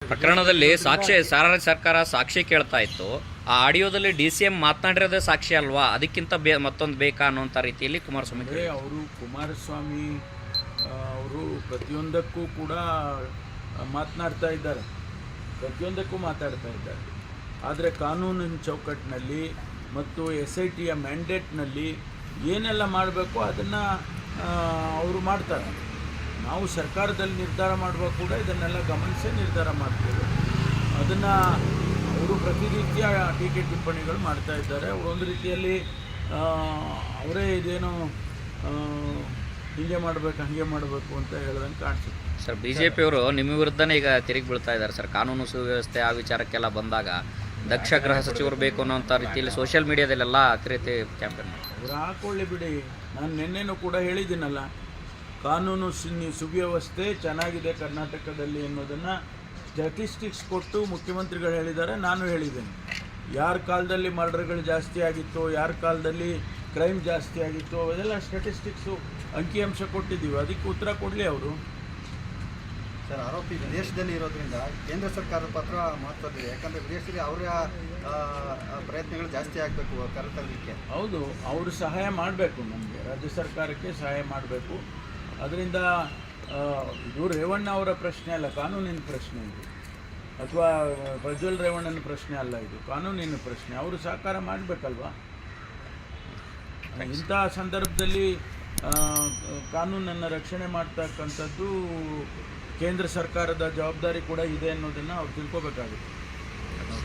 ಪ್ರಕರಣದಲ್ಲಿ ಸಾಕ್ಷಿ ಸರ್ಕಾರ ಸಾಕ್ಷಿ ಕೇಳ್ತಾ ಇತ್ತು. ಆ ಆಡಿಯೋದಲ್ಲಿ DCM ಮಾತನಾಡಿರೋದೇ ಸಾಕ್ಷಿ ಅಲ್ವಾ, ಅದಕ್ಕಿಂತ ಮತ್ತೊಂದು ಬೇಕಾ ಅನ್ನೋಂಥ ರೀತಿಯಲ್ಲಿ ಕುಮಾರಸ್ವಾಮಿ ಅವರು ಕುಮಾರಸ್ವಾಮಿ ಅವರು ಪ್ರತಿಯೊಂದಕ್ಕೂ ಕೂಡ ಮಾತನಾಡ್ತಾ ಇದ್ದಾರೆ, ಪ್ರತಿಯೊಂದಕ್ಕೂ ಮಾತಾಡ್ತಾ ಇದ್ದಾರೆ. ಆದರೆ ಕಾನೂನಿನ ಚೌಕಟ್ಟಿನಲ್ಲಿ ಮತ್ತು SITಯ ಮ್ಯಾಂಡೇಟ್ನಲ್ಲಿ ಏನೆಲ್ಲ ಮಾಡಬೇಕು ಅದನ್ನು ಅವರು ಮಾಡ್ತಾರೆ. ನಾವು ಸರ್ಕಾರದಲ್ಲಿ ನಿರ್ಧಾರ ಮಾಡುವಾಗ ಕೂಡ ಇದನ್ನೆಲ್ಲ ಗಮನಿಸಿ ನಿರ್ಧಾರ ಮಾಡ್ತೇವೆ. ಅದನ್ನು ಅವರು ಪ್ರತಿನಿತ್ಯ ಟೀಕೆ ಟಿಪ್ಪಣಿಗಳು ಮಾಡ್ತಾ ಇದ್ದಾರೆ. ಅವರು ಒಂದು ರೀತಿಯಲ್ಲಿ ಅವರೇ ಇದೇನೋ ಹೀಗೆ ಮಾಡಬೇಕು ಹಾಗೆ ಮಾಡಬೇಕು ಅಂತ ಹೇಳ್ದಂಗೆ ಕಾಣಿಸುತ್ತೆ. ಸರ್, BJP ಅವರು ನಿಮ್ಮ ವಿರುದ್ಧನೇ ಈಗ ತಿರುಗಿ ಬೀಳ್ತಾ ಇದ್ದಾರೆ ಸರ್. ಕಾನೂನು ಸುವ್ಯವಸ್ಥೆ ಆ ವಿಚಾರಕ್ಕೆಲ್ಲ ಬಂದಾಗ ದಕ್ಷ ಗೃಹ ಸಚಿವರು ಬೇಕು ಅನ್ನೋಂಥ ರೀತಿಯಲ್ಲಿ ಸೋಷಿಯಲ್ ಮೀಡಿಯಾದಲ್ಲೆಲ್ಲ ಅತಿ ರೀತಿ ಕ್ಯಾಂಪೇನ್ ಮಾಡ್ತಾರೆ. ಅವರು ಹಾಕೊಳ್ಳಿ ಬಿಡಿ. ನಾನು ನಿನ್ನೆನೂ ಕೂಡ ಹೇಳಿದ್ದೀನಲ್ಲ, ಕಾನೂನು ಸುವ್ಯವಸ್ಥೆ ಚೆನ್ನಾಗಿದೆ ಕರ್ನಾಟಕದಲ್ಲಿ ಅನ್ನೋದನ್ನು ಸ್ಟ್ಯಾಟಿಸ್ಟಿಕ್ಸ್ ಕೊಟ್ಟು ಮುಖ್ಯಮಂತ್ರಿಗಳು ಹೇಳಿದ್ದಾರೆ, ನಾನು ಹೇಳಿದ್ದೇನೆ. ಯಾರ ಕಾಲದಲ್ಲಿ ಮರ್ಡರ್ಗಳು ಜಾಸ್ತಿ ಆಗಿತ್ತು, ಯಾರ ಕಾಲದಲ್ಲಿ ಕ್ರೈಮ್ ಜಾಸ್ತಿ ಆಗಿತ್ತು, ಅದೆಲ್ಲ ಸ್ಟ್ಯಾಟಿಸ್ಟಿಕ್ಸು ಅಂಕಿಅಂಶ ಕೊಟ್ಟಿದ್ದೀವಿ. ಅದಕ್ಕೆ ಉತ್ತರ ಕೊಡಲಿ ಅವರು. ಸರ್, ಆರೋಪಿ ವಿದೇಶದಲ್ಲಿ ಇರೋದ್ರಿಂದ ಕೇಂದ್ರ ಸರ್ಕಾರದ ಪಾತ್ರ ಮಹತ್ವದಿದೆ. ಯಾಕಂದರೆ ವಿದೇಶದಲ್ಲಿ ಅವರ ಪ್ರಯತ್ನಗಳು ಜಾಸ್ತಿ ಆಗಬೇಕು ಕರೆತರಲಿಕ್ಕೆ. ಹೌದು, ಅವರು ಸಹಾಯ ಮಾಡಬೇಕು, ನಮಗೆ ರಾಜ್ಯ ಸರ್ಕಾರಕ್ಕೆ ಸಹಾಯ ಮಾಡಬೇಕು. ಅದರಿಂದ ಇದು ರೇವಣ್ಣ ಅವರ ಪ್ರಶ್ನೆ ಅಲ್ಲ, ಕಾನೂನಿನ ಪ್ರಶ್ನೆ ಇದು, ಅಥವಾ ಪ್ರಜ್ವಲ್ ರೇವಣ್ಣನ ಪ್ರಶ್ನೆ ಅಲ್ಲ, ಇದು ಕಾನೂನಿನ ಪ್ರಶ್ನೆ. ಅವರು ಸಹಕಾರ ಮಾಡಬೇಕಲ್ವಾ. ಇಂಥ ಸಂದರ್ಭದಲ್ಲಿ ಕಾನೂನನ್ನು ರಕ್ಷಣೆ ಮಾಡ್ತಕ್ಕಂಥದ್ದು ಕೇಂದ್ರ ಸರ್ಕಾರದ ಜವಾಬ್ದಾರಿ ಕೂಡ ಇದೆ ಅನ್ನೋದನ್ನು ಅವ್ರು ತಿಳ್ಕೊಬೇಕಾಗುತ್ತೆ.